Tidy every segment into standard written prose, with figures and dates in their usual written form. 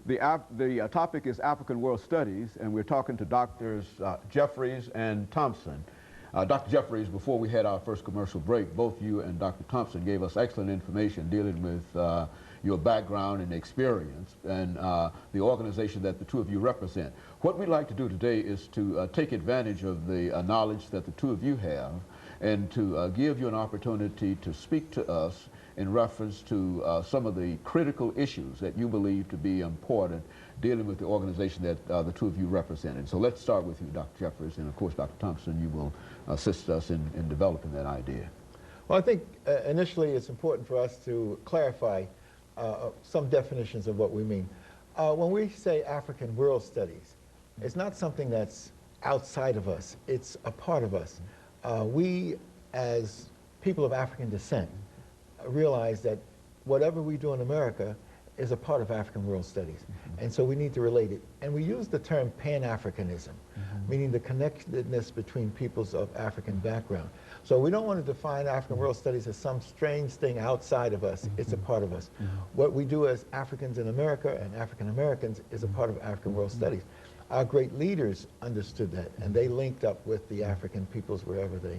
The topic is African World Studies, and we're talking to Drs. Jeffries and Thompson. Dr. Jeffries, before we had our first commercial break, both you and Dr. Thompson gave us excellent information dealing with your background and experience and the organization that the two of you represent. What we'd like to do today is to take advantage of the knowledge that the two of you have and to give you an opportunity to speak to us in reference to some of the critical issues that you believe to be important dealing with the organization that the two of you represent. And so let's start with you, Dr. Jeffries, and of course, Dr. Thompson, you will assist us in developing that idea. Well, I think initially it's important for us to clarify some definitions of what we mean. When we say African World Studies, it's not something that's outside of us, it's a part of us. We, as people of African descent, realize that whatever we do in America is a part of African World Studies. And so we need to relate it. And we use the term Pan-Africanism, meaning the connectedness between peoples of African background. So we don't want to define African World Studies as some strange thing outside of us. It's a part of us. What we do as Africans in America and African Americans is a part of African World Studies. Our great leaders understood that, and they linked up with the African peoples wherever they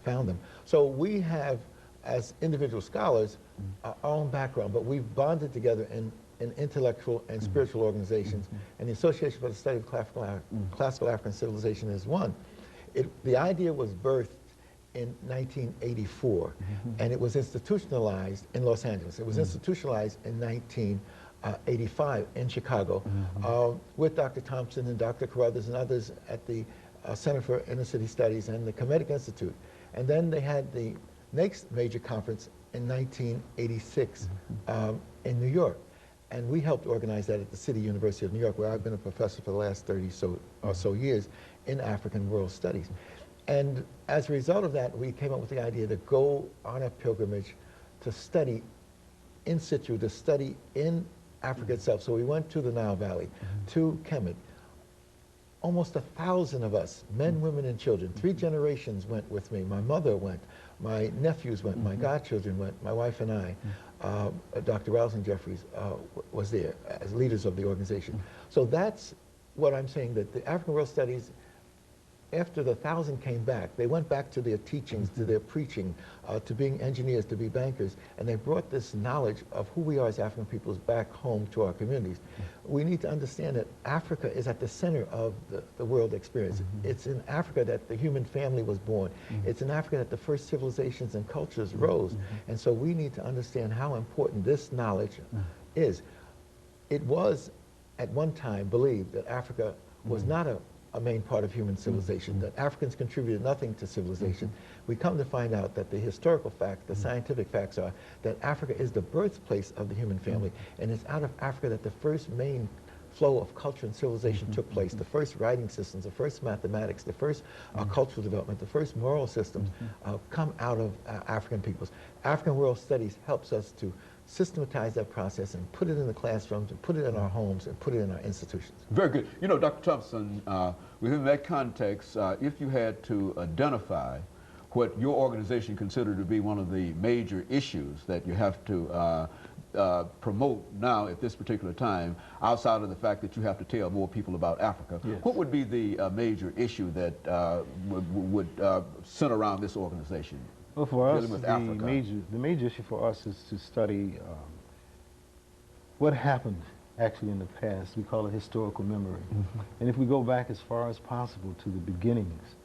found them. So we have, as individual scholars, our own background, but we've bonded together in intellectual and spiritual organizations, and the Association for the Study of Classical African Civilization is one. The idea was birthed in 1984, and it was institutionalized in Los Angeles. It was institutionalized in 1985 in Chicago with Dr. Thompson and Dr. Carruthers and others at the Center for Inner City Studies and the Kemetic Institute. And then they had the next major conference in 1986 in New York. And we helped organize that at the City University of New York, where I've been a professor for the last 30 or so years in African World Studies. And as a result of that, we came up with the idea to go on a pilgrimage to study in situ, to study in Africa itself. So we went to the Nile Valley, to Kemet. Almost 1,000 of us, men, women, and children, 3 generations went with me. My mother went, my nephews went, my godchildren went, my wife and I. Dr. Leonard Jeffries was there as leaders of the organization. So that's what I'm saying, that the African World Studies, after the 1,000 came back, they went back to their teachings, to their preaching, to being engineers, to be bankers, and they brought this knowledge of who we are as African peoples back home to our communities. We need to understand that Africa is at the center of the world experience. It's in Africa that the human family was born. It's in Africa that the first civilizations and cultures rose. And so we need to understand how important this knowledge is. It was, at one time, believed that Africa was not a main part of human civilization, that Africans contributed nothing to civilization. We come to find out that the historical fact, the scientific facts are that Africa is the birthplace of the human family, and it's out of Africa that the first main flow of culture and civilization took place. The first writing systems, the first mathematics, the first cultural development, the first moral systems come out of African peoples. African World Studies helps us to systematize that process and put it in the classrooms and put it in our homes and put it in our institutions. Very good. You know, Dr. Thompson, within that context, if you had to identify what your organization considered to be one of the major issues that you have to promote now at this particular time, outside of the fact that you have to tell more people about Africa, what would be the major issue that would center around this organization? Well, for us, the major issue for us is to study what happened actually in the past. We call it historical memory. And if we go back as far as possible to the beginnings,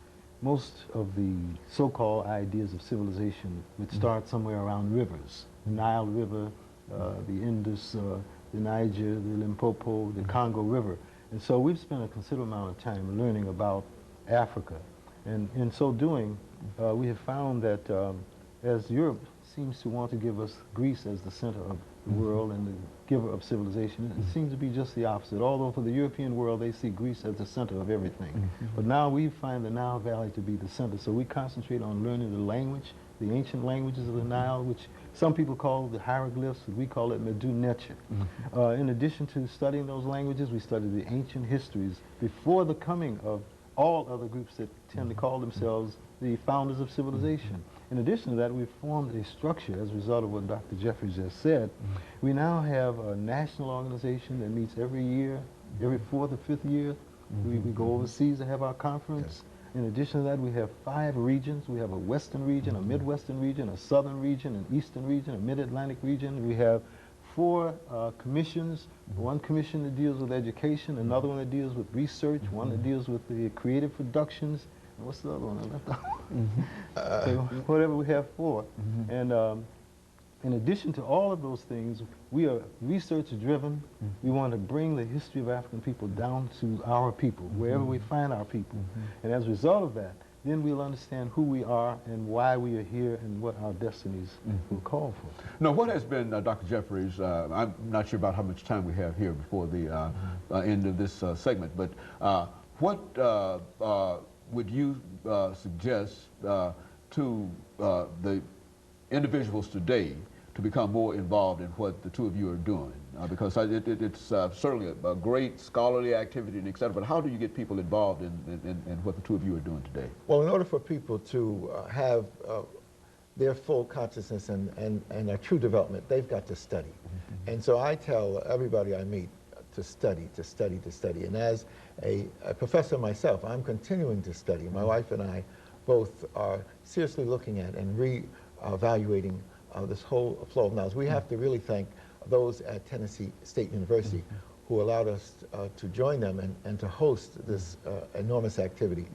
most of the so-called ideas of civilization would start somewhere around rivers. The Nile River, the Indus, the Niger, the Limpopo, the Congo River. And so we've spent a considerable amount of time learning about Africa. And in so doing, we have found that as Europe seems to want to give us Greece as the center of the world and the giver of civilization, it seems to be just the opposite. Although for the European world, they see Greece as the center of everything. But now we find the Nile Valley to be the center. So we concentrate on learning the language, the ancient languages of the Nile, which some people call the hieroglyphs, we call it Medu Neter. In addition to studying those languages, we study the ancient histories before the coming of all other groups that tend to call themselves the founders of civilization. In addition to that, we've formed a structure as a result of what Dr. Jeffries just said. We now have a national organization that meets every year, every 4th or 5th year. We go overseas to have our conference. In addition to that, we have 5 regions. We have a Western region, a Midwestern region, a Southern region, an Eastern region, a Mid-Atlantic region. We have 4 commissions, one commission that deals with education, another one that deals with research, one that deals with the creative productions, and what's the other one I left out? So whatever we have 4. And in addition to all of those things, we are research driven. We want to bring the history of African people down to our people, wherever we find our people. And as a result of that, then we'll understand who we are and why we are here and what our destinies will call for. Now, what has been, Dr. Jeffries, I'm not sure about how much time we have here before the end of this segment, but what would you suggest to the individuals today to become more involved in what the 2 of you are doing? Because it's certainly a great scholarly activity and et cetera, but how do you get people involved in what the 2 of you are doing today? Well, in order for people to have their full consciousness and their true development, they've got to study. And so I tell everybody I meet to study, to study, to study. And as a professor myself, I'm continuing to study. My wife and I both are seriously looking at and re-evaluating this whole flow of knowledge. We have to really thank those at Tennessee State University who allowed us to join them and to host this enormous activity.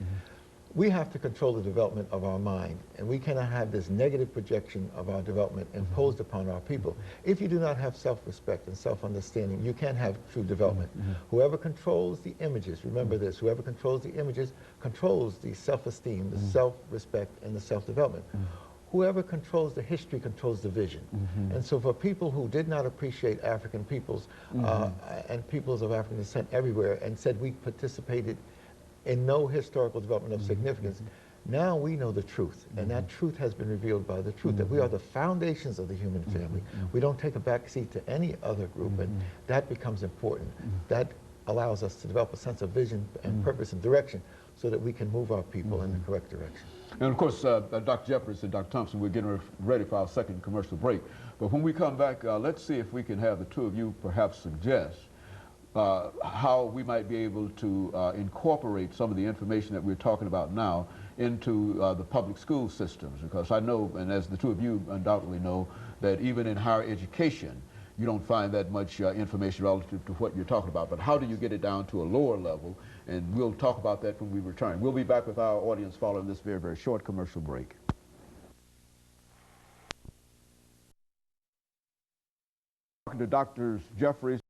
We have to control the development of our mind, and we cannot have this negative projection of our development imposed upon our people. If you do not have self-respect and self-understanding, you can't have true development. Whoever controls the images, remember this, whoever controls the images controls the self-esteem, the self-respect, and the self-development. Whoever controls the history controls the vision. And so for people who did not appreciate African peoples and peoples of African descent everywhere and said we participated in no historical development of significance, now we know the truth. And that truth has been revealed by the truth, that we are the foundations of the human family. We don't take a back seat to any other group, and that becomes important. That allows us to develop a sense of vision and purpose and direction so that we can move our people in the correct direction. And of course, Dr. Jeffries and Dr. Thompson, we're getting ready for our second commercial break. But when we come back, let's see if we can have the 2 of you perhaps suggest how we might be able to incorporate some of the information that we're talking about now into the public school systems. Because I know, and as the 2 of you undoubtedly know, that even in higher education, you don't find that much information relative to what you're talking about. But how do you get it down to a lower level? And we'll talk about that when we return. We'll be back with our audience following this very, very short commercial break. Talking to Drs. Jeffries